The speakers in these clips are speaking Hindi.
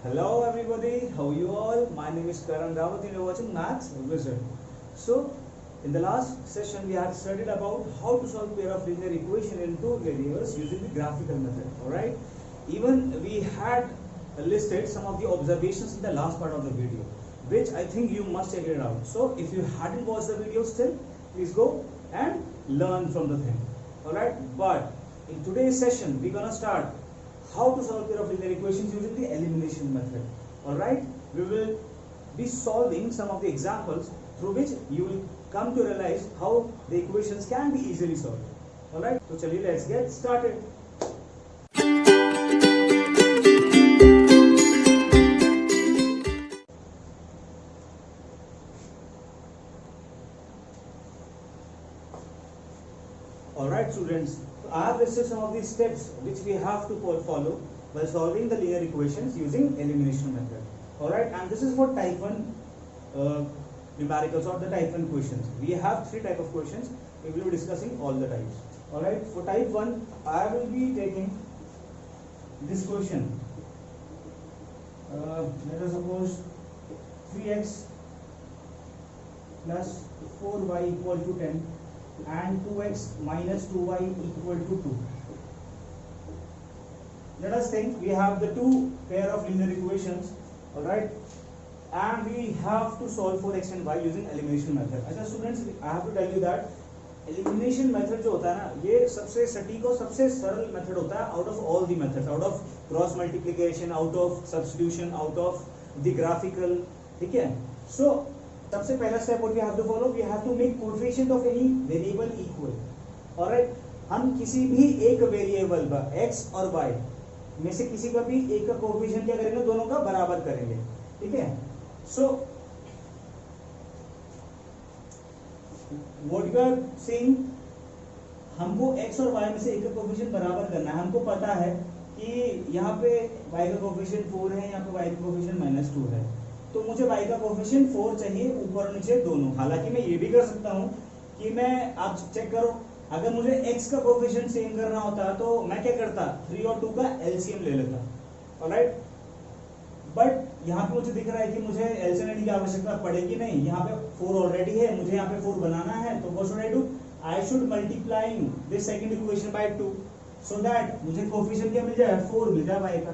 Hello everybody, how you all? My name is Karan Rawat and you're watching Maths Wizard. So, in the last session we had studied about how to solve pair of linear equation in two variables using the graphical method. Alright? Even we had listed some of the observations in the last part of the video, which I think you must check it out. So, if you hadn't watched the video still, please go and learn from the thing. Alright? But in today's session, we're gonna start how to solve pair of linear equations using the elimination method. Alright, we will be solving some of the examples through which you will come to realize how the equations can be easily solved. Alright, so chaliye, let's get started. Alright students, so I have listed some of the steps which we have to follow while solving the linear equations using elimination method. Alright, and this is for type 1 numericals or the type 1 questions. We have three type of questions. We will be discussing all the types. Alright, for type 1, I will be taking this question. Let us suppose 3x plus 4y equal to 10 and 2x minus 2y equal to 2. Let us think we have the two pair of linear equations, alright, and we have to solve for x and y using elimination method. अच्छा students, I have to tell you that elimination method जो होता है ना, ये सबसे सटीक और सबसे सरल मेथड होता है out of all the methods, out of cross multiplication, out of substitution, out of the graphical, ठीक है? So सबसे पहला step what we have to follow, we have to make coefficient of any variable equal. Alright, हम किसी भी एक वेरिएबल पर x और y में से किसी का भी एक का कोएफिशिएंट क्या करेंगे, दोनों का बराबर करेंगे. ठीक है? So what you are saying, हमको x और y में से एक का कोएफिशिएंट बराबर करना है. हमको पता है कि यहाँ पे y का कोएफिशिएंट 4 है, यहाँ पे y का कोएफिशिएंट -2 है, तो मुझे y का कोएफिशिएंट 4 चाहिए, ऊपर और नीचे दोनों. हालांकि मैं ये भी कर सकता हूँ कि मैं, आप चेक करो, अगर मुझे x का कोएफिशिएंट सेम करना होता तो मैं क्या करता, 3 और 2 का एलसीएम ले लेता. ऑलराइट, बट यहाँ पे मुझे दिख रहा है कि मुझे एलसीएम लेने की आवश्यकता पड़ेगी नहीं. यहाँ पे 4 ऑलरेडी है, मुझे यहाँ पे 4 बनाना है, तो what should I do, I should multiplying this second equation by 2 so that मुझे कोएफिशिएंट क्या मिल जाए, 4 मिल जाए y का.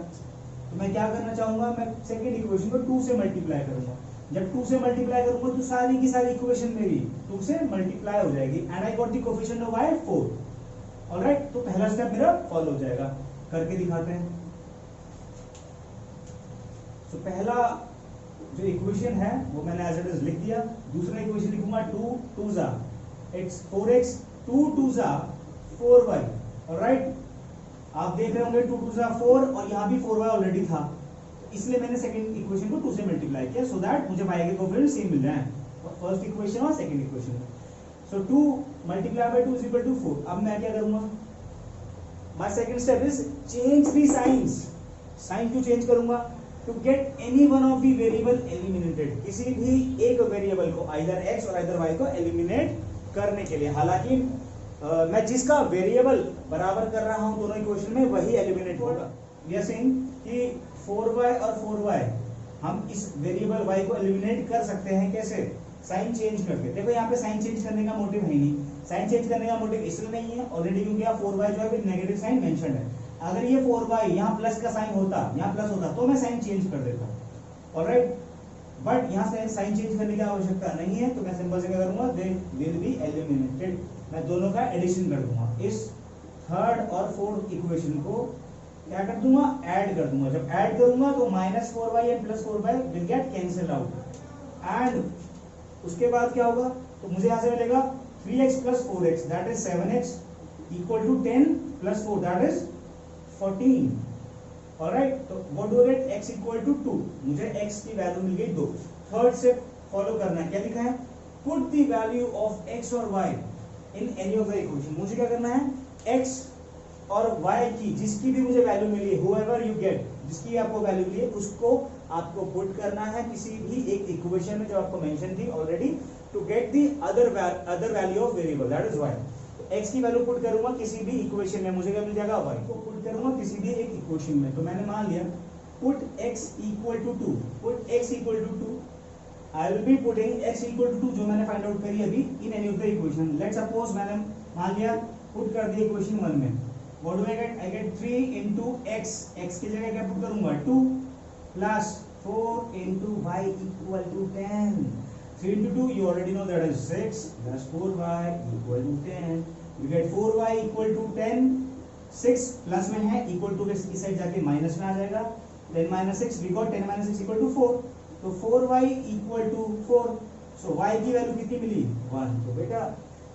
तो मैं क्या करना चाहूंगा, मैं सेकंड इक्वेशन को 2 से मल्टीप्लाई करूंगा. जब 2 से मल्टीप्लाई करूंगा तो सारी की सारी इक्वेशन मेरी 2 से मल्टीप्लाई हो जाएगी and I got the coefficient of y 4. Alright, तो पहला स्टेप मेरा फॉलो हो जाएगा. करके दिखाते हैं. तो पहला जो इक्वेशन है वो मैंने एज इट इज लिख दिया. दूसरा इक्वेशन लिखूंगा 2 2 जा x 4x 2 2 जा 4y. ऑलराइट, आप देख रहे होंगे 2 2 जा 4 और यहाँ भी 4y ऑलरेडी था, इसलिए मैंने सेकंड इक्वेशन को 2 से मल्टीप्लाई किया सो दैट मुझे y के कोएफिशिएंट सेम मिल जाए, फर्स्ट इक्वेशन और second equation. So 2 multiply by 2 is equal to 4. अब मैं क्या करूंगा, my second step is change the signs. Sign क्यों चेंज करूंगा, to get any one of the variable eliminated. किसी भी एक वेरिएबल को, आइदर x और आइदर y को एलिमिनेट करने के लिए. हालांकि मैं जिसका वेरिएबल बराबर कर रहा हूं दोनों इक्वेशन में वही एलिमिनेट होगा. वी आर सेइंग कि 4y और 4y, हम इस वेरिएबल y को एलिमिनेट कर सकते हैं. कैसे, साइन चेंज करके. देखो यहाँ पे साइन चेंज करने का मोटिव है नहीं. साइन चेंज करने का मोटिव इसलिए नहीं है ऑलरेडी क्योंकि यहाँ 4y जो है विद नेगेटिव साइन मेंशन्ड है. अगर ये 4y यहाँ प्लस का साइन होता, यहाँ प्लस होता, तो मैं साइन चेंज कर देता. ऑलराइट, बट यहाँ से साइन चेंज करने की आवश्यकता नहीं है, तो मैं सिंपल से क्या करूंगा, दे विल बी एलिमिनेटेड. मैं दोनों का एडिशन कर दूंगा. इस थर्ड और फोर्थ इक्वेशन को क्या कर दूंगा, ऐड कर दूंगा. जब ऐड करूंगा तो -4y and +4y will get cancel out. And उसके बाद क्या होगा, तो मुझे यहाँ से मिलेगा 3x + 4x that is 7x equal to 10 + 4 that is 14. Alright, तो what do get, x equal to 2. मुझे x की वैल्यू मिल गई 2. थर्ड से फॉलो करना है, क्या लिखा है, put the value of x और y in any of the equation. मुझे क्या करना है, x और y की जिसकी भी मुझे वैल्यू मिली है, whoever you get, जिसकी आपको वैल्यू मिली है उसको आपको पुट करना है किसी भी एक इक्वेशन में जो आपको मेंशन थी already, to get the other value of variable that is y. x की वैल्यू पुट करूंगा किसी भी इक्वेशन में, मुझे क्या मिल जाएगा y को पुट करूंगा किसी भी एक इक्वेशन में. तो मैंने मान लिया put x equal to 2, put x equal to 2. I will be putting x equal to 2 जो मैंने फाइंड आउट करी अभी in any of the equation. Let's suppose मैंने मान लिया पुट कर दिया इक्वेशन 1 में. What do I get? I get 3 into x. x की जगह क्या पुट करूंगा? 2 plus 4 into y equal to 10. 3 into 2 you already know that is 6 plus 4y equal to 10. You get 4y equal to 10. 6 plus में है इक्वल टू इस साइड जाके माइनस में आ जाएगा. 10 minus 6 we got 10 minus 6 equal to 4. तो 4y equal to 4. So y की वैल्यू कितनी मिली? 1. तो बेटा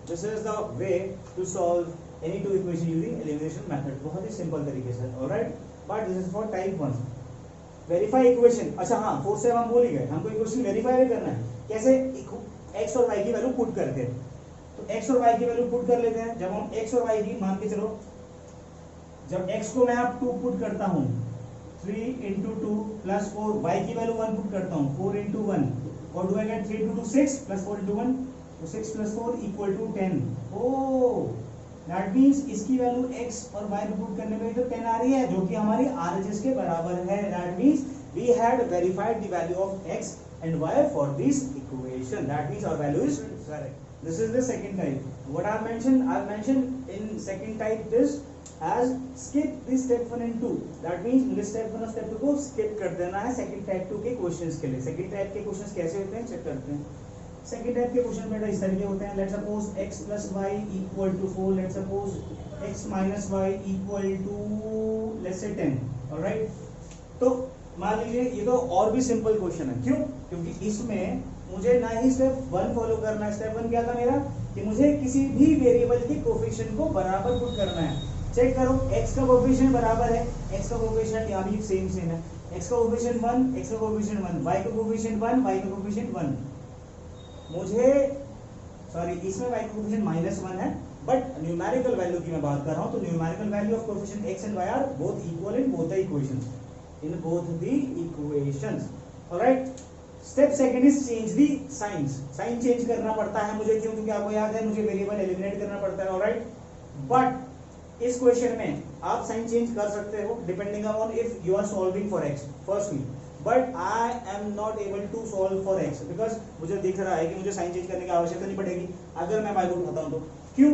this is the way to solve any two equation using elimination method. बहुत ही सिंपल तरीके से. Alright, but this is for type 1. Verify equation. अच्छा हाँ, 4 से हम भूल ही गए, हमको इक्वेशन वेरीफाई भी करना है. कैसे? x और y की वैल्यू पुट करके. तो x और y की वैल्यू पुट कर लेते हैं. जब हम x और y की मान के चलो, जब x को मैं अब 2 पुट करता हूँ, 3 into 2 plus 4, y की वैल्यू 1 पुट करता हूँ, 4 into 1. What do I get? 3 into 2 6 plus 4 into 1, तो 6 plus 4 equal to 10. Oh, that means इसकी वैल्यू x और y में पुट करने में तो 10 आ रही है, जो कि हमारी RHS के बराबर है. That means we had verified the value of x and y for this equation. That means our value is correct. This is the second type. What I mentioned in second type this as skip this step 1 and 2. That means मुझे step 1 और step 2 को skip कर देना है second type 2 के questions के लिए. second type के questions कैसे होते हैं चेक करते हैं. second type के question बेटा इस तरीके होते हैं. Let's suppose x plus y equal to 4. Let's suppose x minus y equal to let's say 10. Alright, तो मान लीजिए ये तो और भी सिंपल क्वेश्चन है. क्यों? क्योंकि इसमें मुझे ना ही स्टेप 1 फॉलो करना है. स्टेप 1 क्या था मेरा? कि मुझे किसी भी वेरिएबल के कोफिशिएंट को बराबर पुट करना है. चेक करो, x का कोफिशिएंट बराबर है, x का कोफिशिएंट यहाँ भी सेम है. x का कोफिशिएंट 1, x का कोफिशिएंट 1, y का कोफिशिएंट 1, y का कोफिशिएंट 1. मुझे सॉरी, इसमें y का कोफिशिएंट -1 है, बट न्यूमेरिकल वैल्यू की मैं बात कर रहा हूँ. तो numerical value of coefficient x and y are both equal in both the equations. In both the equations. Alright, step second is change the signs. Sign change करना पड़ता है मुझे. क्यों? क्योंकि आपको याद है मुझे वेरिएबल एलिमिनेट करना पड़ता है. ऑलराइट, बट इस क्वेश्चन में आप साइन चेंज कर सकते हो depending upon if you are solving for x firstly. But I am not able to solve for x because मुझे दिख रहा है कि मुझे साइन चेंज करने की आवश्यकता नहीं पड़ेगी अगर मैं y को उठाता हूं तो. क्यों?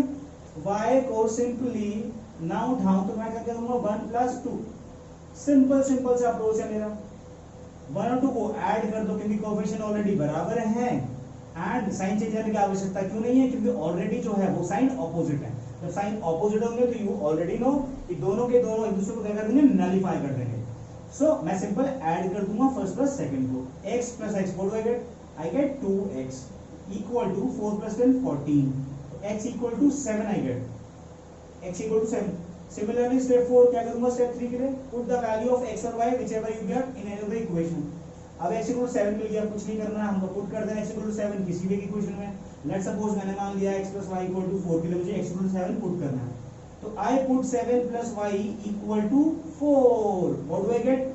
y को सिंपली ना उठाऊं तो मैं क्या करूंगा? 1 plus 2. सिंपल सा अप्रोच है मेरा. 1 और 2 को ऐड कर दो क्योंकि कोएफिशिएंट ऑलरेडी बराबर हैं. एंड साइन चेंज करने की आवश्यकता क्यों नहीं है? क्योंकि ऑलरेडी जो है वो साइन ऑपोजिट है. जब साइन ऑपोजिट होंगे तो यू ऑलरेडी नो कि दोनों के दोनों एक दूसरे को क्या कर देंगे? नलीफाई कर देंगे. सो मैं सिंपल ऐड कर दूंगा फर्स्ट प्लस सेकंड को. x plus x, what do I get? I get 2x equal to 4 plus 10 14. x equal to 7 I get. x equal to 7. Similarly step 4 क्या करूंगा? step 3 के लिए put the value of x और y whichever you get in any of the equation. अब x equal to 7 मिल गया, कुछ नहीं करना है हमको. पुट कर देना x equal to 7 किसी भी इक्वेशन में. लेट्स सपोज मैंने मान लिया x plus y equal to 4 के लिए मुझे x equal to 7 पुट करना है. तो I put 7 plus y equal to 4. What do I get?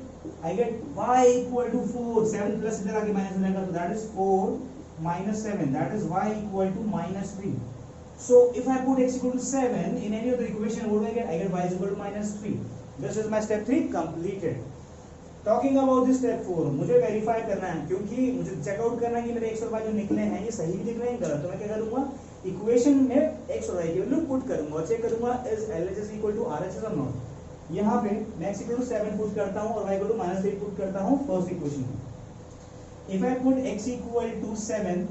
I get y equal to 4. 7 plus इधर आके माइनस हो जाएगा, तो that is 4 minus 7. That is y equal to -3. So if I put x equal to 7 in any of the equation, what do I get? I get y is equal to -3. This is my step 3 completed. Talking about this step 4, मुझे वेरीफाई करना है क्योंकि मुझे चेकआउट करना है कि मेरे x और y जो निकले हैं ये सही निकले हैं गलत. तो मैं क्या करूंगा? इक्वेशन में x और y की वैल्यू पुट करूंगा और चेक करूंगा is LHS equal to RHS और नॉट. यहां पे मैं x इक्वल टू 7 पुट करता हूं और y इक्वल टू -3 पुट करता हूं फर्स्ट इक्वेशन में. If I put x equal to 7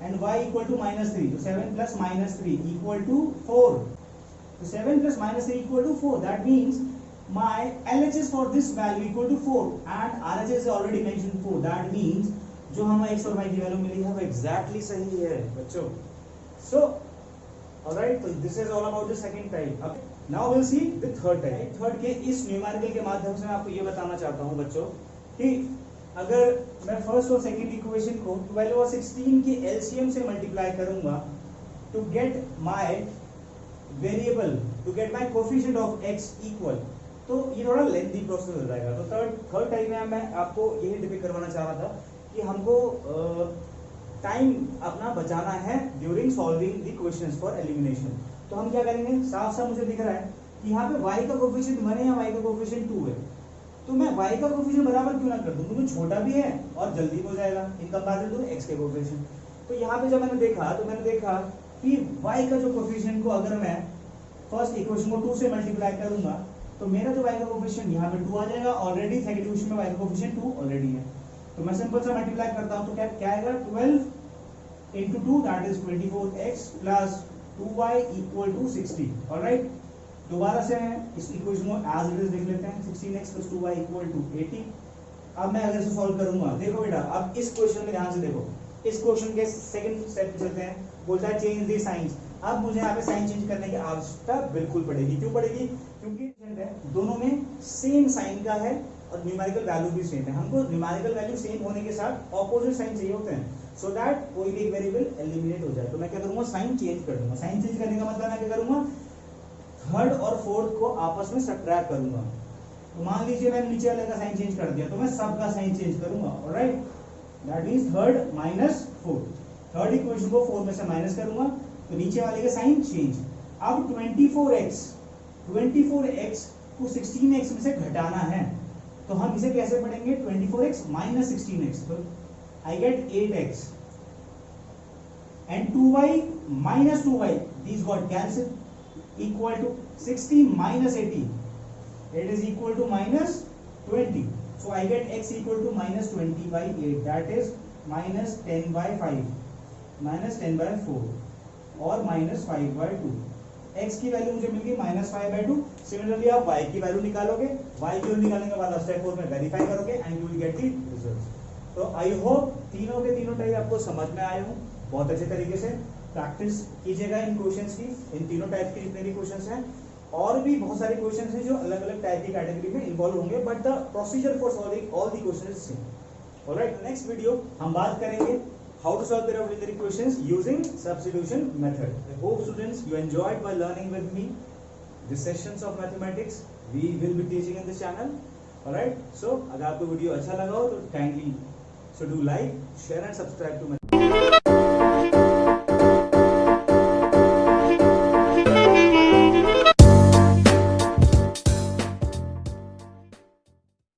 and y equal to -3, तो 7 plus -3 equal to 4. So 7 plus -3 equal to 4. That means my LHS for this value equal to 4 and RHS is already mentioned 4. That means जो हमें x और y की वैल्यू मिली है वो एग्जैक्टली सही है बच्चों. So alright, so this is all about the second type. Now we'll see the third type. Third के इस न्यूमेरिकल के माध्यम से मैं आपको ये बताना चाहता हूँ बच्चों कि अगर मैं फर्स्ट और सेकंड इक्वेशन को 12 और 16 के LCM से मल्टीप्लाई करूंगा to get my variable, to get my coefficient of x equal, तो ये थोड़ा लेंथी प्रोसेस हो जाएगा. तो थर्ड टाइप में मैं आपको यही डिपिक्ट करवाना चाह रहा था कि हमको टाइम अपना बचाना है during solving the questions for elimination. तो हम क्या करेंगे? साफ साफ मुझे दिख रहा है कि यहाँ पे y का कोएफिशिएंट 1 है या y का कोएफिशिएंट 2 है. तो मैं y का कोफिशिएंट बराबर क्यों ना कर दूं, क्योंकि छोटा भी है और जल्दी हो जाएगा इन कंपैरिजन टू x के कोफिशिएंट। तो यहाँ पे जब मैंने देखा कि y का जो कोफिशिएंट को अगर मैं फर्स्ट इक्वेशन को 2 से मल्टीप्लाई करूंगा तो मेरा जो y का कोफिशिएंट यहाँ पे 2 आ जाएगा, ऑलरेडी सेकंड इक्वेशन में y का कोफिशिएंट 2 ऑलरेडी है। तो मैं सिंपल सा मल्टीप्लाई करता हूँ तो क्या आएगा, 12 into 2 that is 24x plus 2y equal to 60। Alright, दोबारा से इस इक्वेशन को एज इट इज लिख लेते हैं, 16x plus 2y equal to 80। अब मैं अगर इसे सॉल्व करूंगा, देखो बेटा अब इस क्वेश्चन में ध्यान से देखो, इस क्वेश्चन के सेकंड स्टेप पे चलते हैं, बोलता है चेंज द साइंस। अब मुझे यहाँ पे साइन चेंज करने की आवश्यकता बिल्कुल पड़ेगी। क्यों पड़ेगी, क्योंकि दोनों में सेम साइन का है और न्यूमेरिकल वैल्यू भी सेम है। हमको न्यूमेरिकल वैल्यू सेम होने के साथ ऑपोजिट साइन चाहिए होते हैं, सो दैट कोई भी एक वेरिएबल एलिमिनेट हो जाए। तो मैं क्या करूंगा, साइन चेंज कर दूंगा। साइन चेंज करने का मतलब मैं क्या करूंगा, थर्ड और फोर्थ को आपस में सब्ट्रैक्ट करूंगा। तो मान लीजिए मैंने नीचे वाले का साइन चेंज कर दिया, तो मैं सब का साइन चेंज करूंगा। Alright, that means third minus fourth, third equation को 4 में से माइनस करूंगा तो नीचे वाले का साइन चेंज। अब 24x को 16x में से घटाना है, तो हम इसे कैसे पढ़ेंगे, 24x minus 16x, तो I get 8x and 2y minus 2y, these got cancelled, equal to 60 minus 80, it is equal to minus 20, so I get x equal to minus 20 by 8, that is minus 10 by 5, minus 10 by 4 और minus 5 by 2। x की वैल्यू मुझे मिल गई -5/2। सिमिलरली आप y की वैल्यू निकालोगे, y की वैल्यू निकालने के बाद स्टेप 4 में वेरीफाई करोगे and you will get the result. तो आई होप तीनों के तीनों टाइप आपको समझ में आए हों। बहुत अच्छे तरीके से प्रैक्टिस कीजिएगा इन क्वेश्चंस की, इन तीनों टाइप के जितने भी क्वेश्चंस हैं। और भी बहुत सारे क्वेश्चंस हैं जो अलग अलग टाइप की कैटेगरी में इन्वॉल्व होंगे, but the procedure for solving all the questions is same. Alright, next video हम बात करेंगे how to solve the auxiliary questions using substitution method. I hope students you enjoyed by learning with me the sessions of mathematics we will be teaching in this channel. Alright, so अगर आपको वीडियो अच्छा लगा हो तो kindly do like, share and subscribe to my